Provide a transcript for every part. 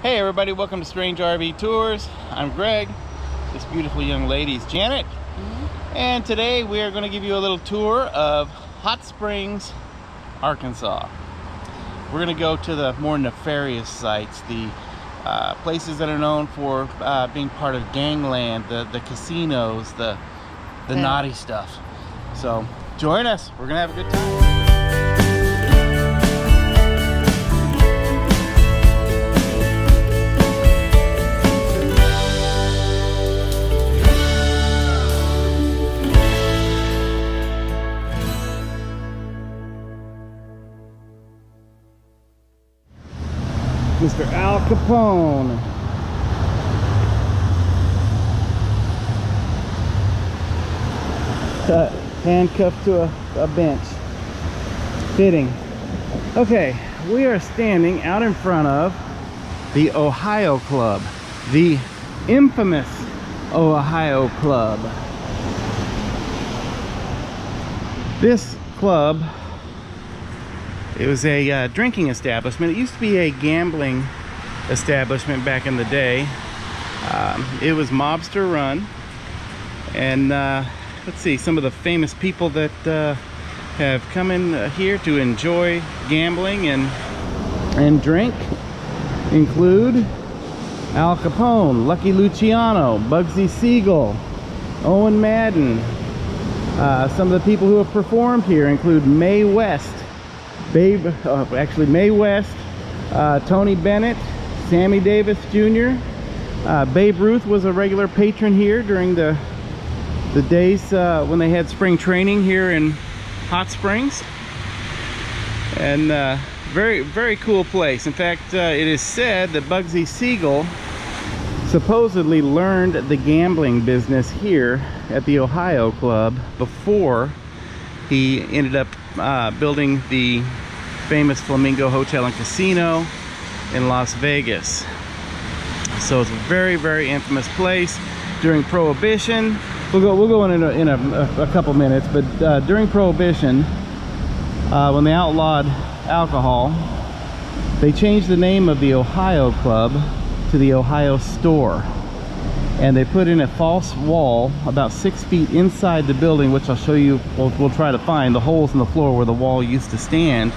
Hey everybody, welcome to Strange RV Tours. I'm Greg. This beautiful young lady is Janet. And today we are going to give you a little tour of Hot Springs, Arkansas. We're going to go to the more nefarious sites, the places that are known for being part of gangland, the casinos, the naughty stuff. So join us, we're going to have a good time. Mr. Al Capone. Handcuffed to a bench. Fitting. Okay, we are standing out in front of the Ohio Club. The infamous Ohio Club. This club, it was a drinking establishment. It used to be a gambling establishment back in the day. It was mobster run. And let's see, some of the famous people that have come in here to enjoy gambling and drink include Al Capone, Lucky Luciano, Bugsy Siegal, Owen Madden. Some of the people who have performed here include Mae West, Mae West, Tony Bennett, Sammy Davis Jr. Babe Ruth was a regular patron here during the days when they had spring training here in Hot Springs. And very, very cool place. In fact, it is said that Bugsy Siegal supposedly learned the gambling business here at the Ohio Club before he ended up building the famous Flamingo Hotel and Casino in Las Vegas. So it's a very, very infamous place. During Prohibition, we'll go in a couple minutes, but during Prohibition, when they outlawed alcohol, they changed the name of the Ohio Club to the Ohio Store. And they put in a false wall about 6 feet inside the building, which I'll show you. We'll try to find the holes in the floor where the wall used to stand.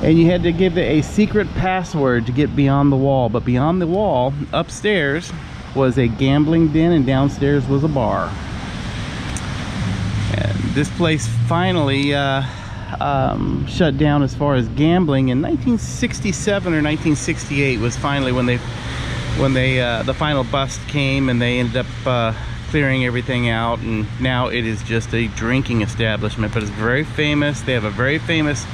And you had to give it a secret password to get beyond the wall. But beyond the wall, upstairs, was a gambling den, and downstairs was a bar. And this place finally shut down as far as gambling in 1967 or 1968 was finally when the final bust came, and they ended up clearing everything out, and now it is just a drinking establishment. But it's very famous. They have a very famous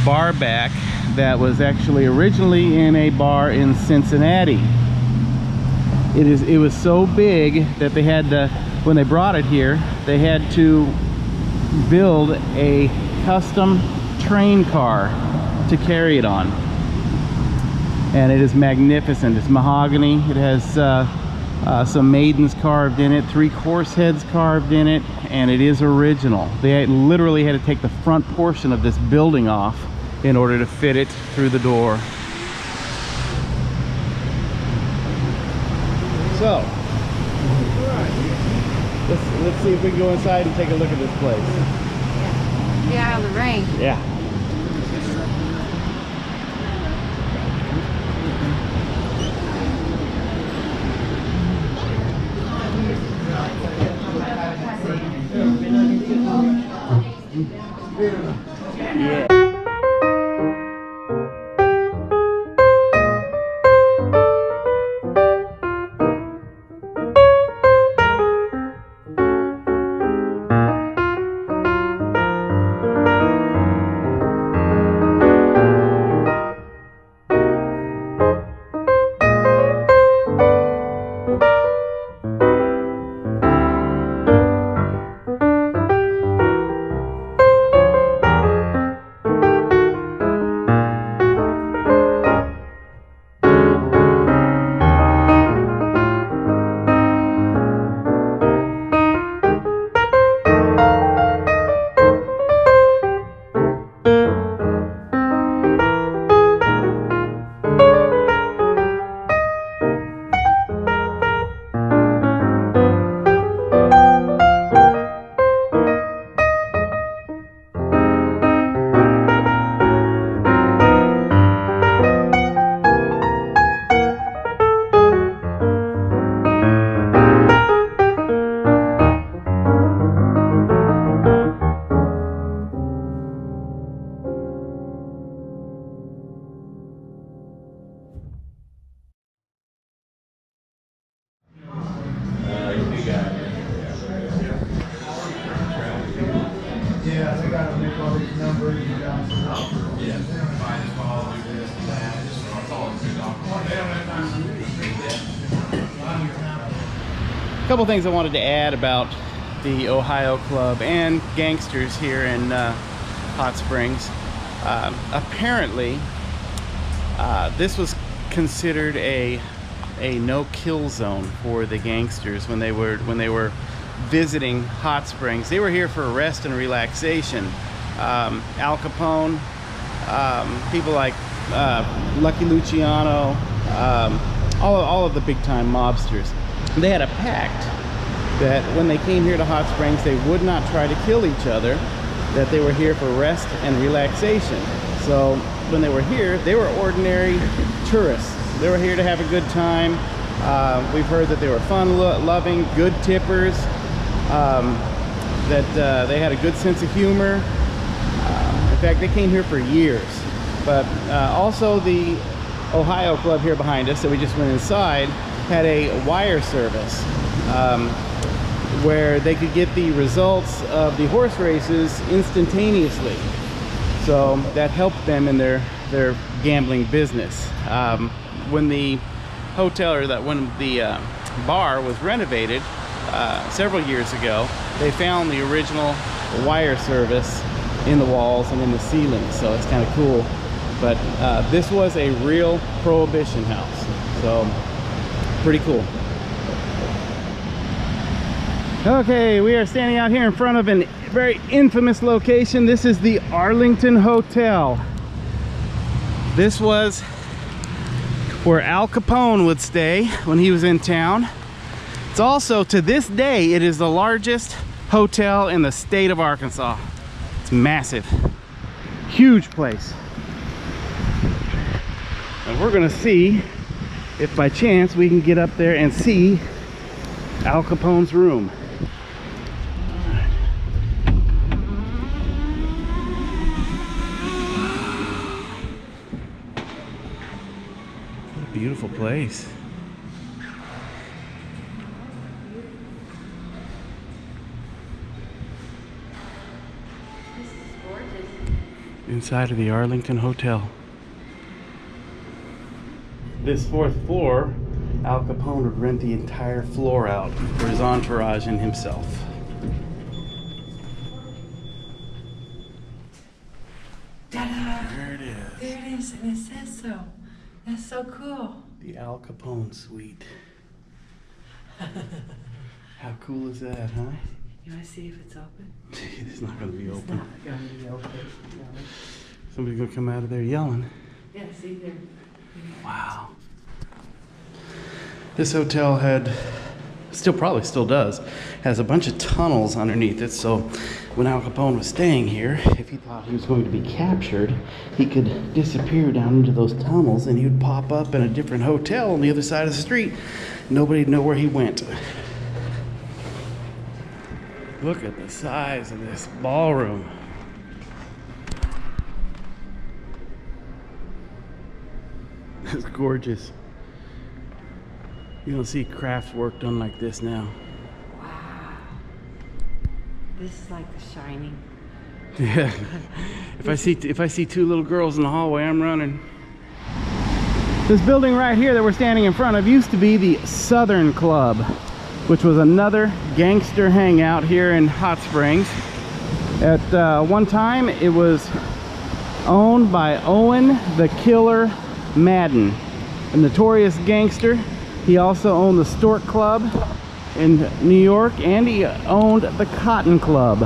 bar back that was actually originally in a bar in Cincinnati. It was so big that they had to, when they brought it here, they had to build a custom train car to carry it on. And it is magnificent. It's mahogany. It has some maidens carved in it, 3 horse heads carved in it, and it is original. They literally had to take the front portion of this building off in order to fit it through the door. So, let's see if we can go inside and take a look at this place. Yeah. Get out of the rain. Yeah. Yeah. couple things I wanted to add about the Ohio Club and Gangsters here in Hot Springs. Apparently, this was considered a no-kill zone for the Gangsters when they were visiting Hot Springs. They were here for rest and relaxation. Al Capone, people like Lucky Luciano, all of the big-time mobsters. They had a pact that when they came here to Hot Springs, they would not try to kill each other, that they were here for rest and relaxation. So when they were here, they were ordinary tourists. They were here to have a good time. We've heard that they were fun-loving, good tippers, that they had a good sense of humor. In fact, they came here for years. But also the Ohio Club here behind us that we just went inside had a wire service where they could get the results of the horse races instantaneously. So that helped them in their gambling business. When the hotel, or when the bar was renovated several years ago, they found the original wire service in the walls and in the ceiling, so it's kind of cool. But this was a real prohibition house, so pretty cool. Okay, we are standing out here in front of a very infamous location. This is the Arlington Hotel. This was where Al Capone would stay when he was in town. It's also, to this day, it is the largest hotel in the state of Arkansas. It's massive, huge place. And we're gonna see if by chance we can get up there and see Al Capone's room. What a beautiful place. This is gorgeous. Inside of the Arlington Hotel. This fourth floor, Al Capone would rent the entire floor out for his entourage and himself. Ta-da! There it is. There it is, and it says so. That's so cool. The Al Capone suite. How cool is that, huh? You want to see if it's open? It's not going to be It's open. not going to be open. No. Somebody's going to come out of there yelling. Yeah, see there. Wow. This hotel had, probably still does, has a bunch of tunnels underneath it. So when Al Capone was staying here, if he thought he was going to be captured, he could disappear down into those tunnels and he would pop up in a different hotel on the other side of the street. Nobody'd know where he went. Look at the size of this ballroom. It's gorgeous. You don't see craft work done like this now. Wow. This is like The Shining. Yeah. If I see two little girls in the hallway, I'm running. This building right here that we're standing in front of used to be the Southern Club, which was another gangster hangout here in Hot Springs. At one time, it was owned by Owen the Killer Madden, a notorious gangster. He also owned the Stork Club in New York, and he owned the Cotton Club.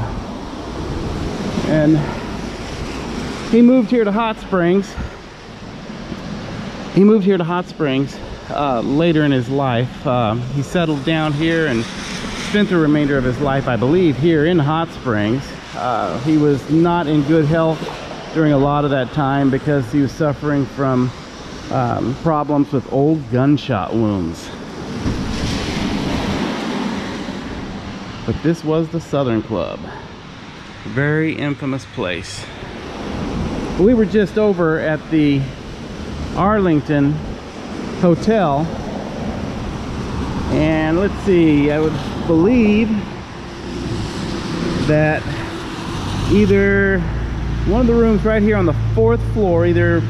And he moved here to Hot Springs. Later in his life. He settled down here and spent the remainder of his life, I believe, here in Hot Springs. He was not in good health during a lot of that time because he was suffering from problems with old gunshot wounds. But this was the Southern Club. Very infamous place. We were just over at the Arlington Hotel, and let's see, I would believe that either one of the rooms right here on the 4th floor, either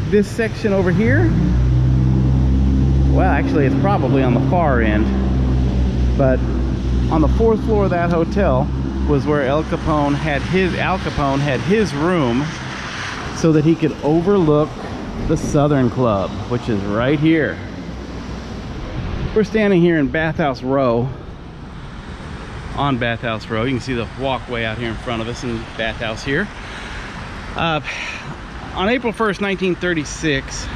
this section over here, well, actually it's probably on the far end, But on the 4th floor of that hotel was where Al Capone had his room, so that he could overlook the Southern Club, which is right here. We're standing here in Bathhouse Row, on Bathhouse Row. You can see the walkway out here in front of us in Bathhouse here. On April 1st, 1936,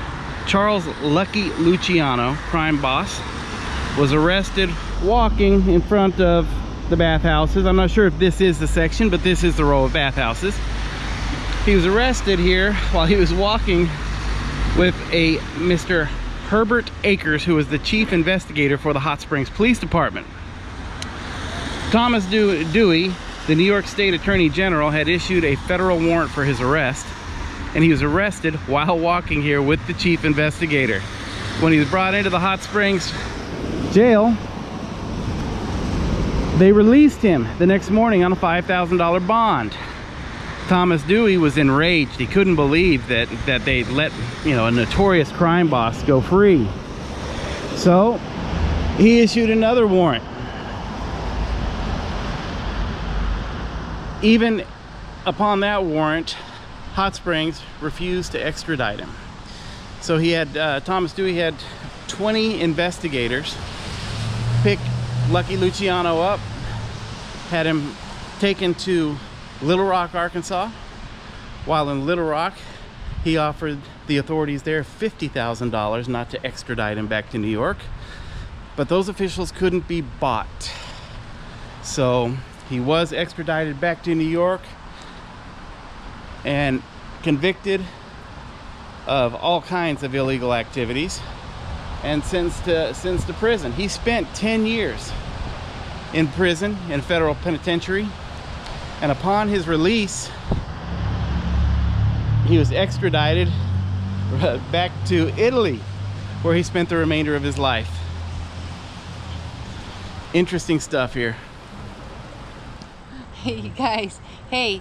Charles Lucky Luciano, crime boss, was arrested walking in front of the bathhouses. I'm not sure if this is the section, but this is the row of bathhouses. He was arrested here while he was walking with a Mr. Herbert Akers, who was the chief investigator for the Hot Springs Police Department. Thomas Dewey, the New York State Attorney General, had issued a federal warrant for his arrest, and he was arrested while walking here with the chief investigator. When he was brought into the Hot Springs jail, they released him the next morning on a $5,000 bond. Thomas Dewey was enraged. He couldn't believe that they let, a notorious crime boss go free. So he issued another warrant. Even upon that warrant, Hot Springs refused to extradite him. So he had Thomas Dewey had 20 investigators pick Lucky Luciano up, had him taken to Little Rock, Arkansas. While in Little Rock, he offered the authorities there $50,000 not to extradite him back to New York. But those officials couldn't be bought. So he was extradited back to New York and convicted of all kinds of illegal activities and sentenced to prison. He spent 10 years in prison in a federal penitentiary, and upon his release he was extradited back to Italy, where he spent the remainder of his life. Interesting stuff here. Hey,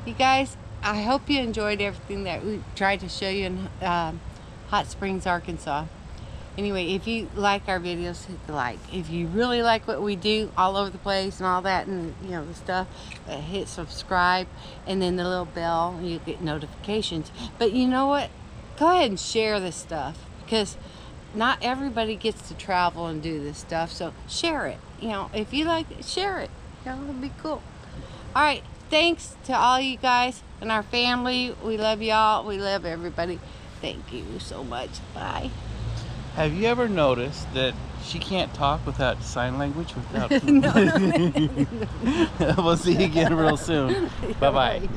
you guys, I hope you enjoyed everything that we tried to show you in Hot Springs, Arkansas. Anyway, if you like our videos, hit the like. If you really like what we do all over the place and all that, and the stuff, hit subscribe, and then the little bell, you get notifications. But you know what? Go ahead and share this stuff, because not everybody gets to travel and do this stuff. So share it. If you like it, share it. It'll be cool. All right. Thanks to all you guys and our family. We love y'all. We love everybody. Thank you so much. Bye. Have you ever noticed that she can't talk without sign language? No. We'll see you again real soon. Bye-bye.